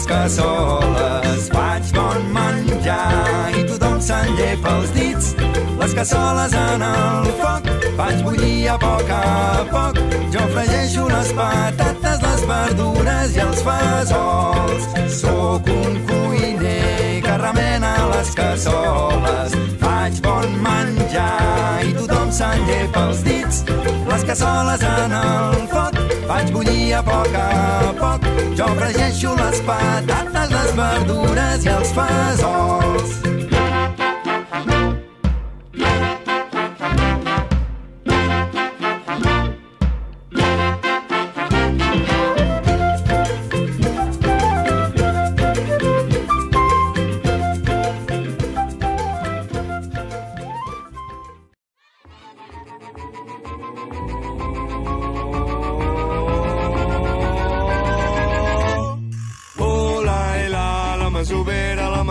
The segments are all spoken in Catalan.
les cassoles. Faig bon menjar i tothom se'n llepa els dits. Les cassoles en el foc, faig bullir a poc. Jo fregeixo les patates, les verdures i els fesols. Sóc un cuiner que remena les cassoles. Faig bon menjar i tothom se'n llepa els dits. Les cassoles en el foc, faig bullir a poc. Jo fregeixo les patates, les verdures i els fesols.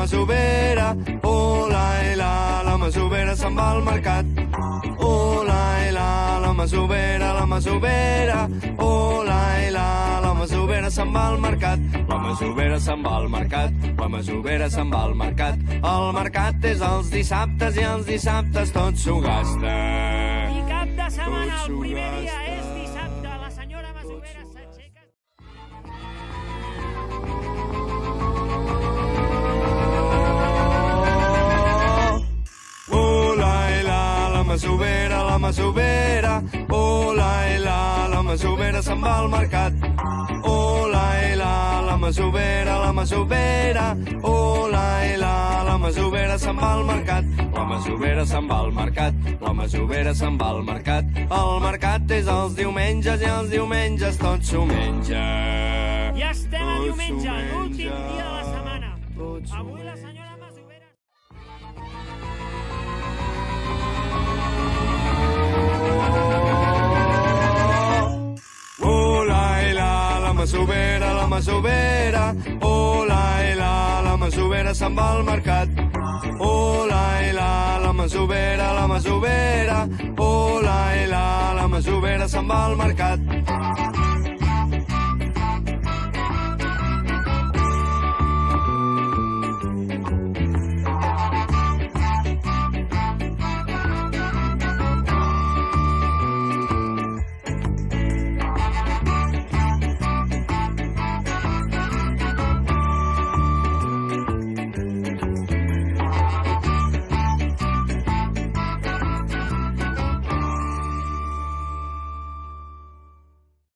masovera, oh la masovera se'n va al mercat. Oh la masovera, oh la masovera se'n va al mercat. La masovera se'n va al mercat, la masovera se'n va al mercat. El mercat és els dissabtes i els dissabtes tot s'ho gasta. I cap de setmana, el primer dia és dissabte, la senyora masovera s'aixeca. La masovera, oh la masovera se'n va al mercat. Oh la masovera, oh la masovera se'n va al mercat. La masovera se'n va al mercat, la masovera se'n va al mercat. El mercat és els diumenges i els diumenges tot s'ho menja. Ja estem a diumenge, l'últim dia de la setmana. Avui la senyora masovera... La masovera, oh la masovera se'n va al mercat. Oh la masovera, oh la masovera se'n va al mercat.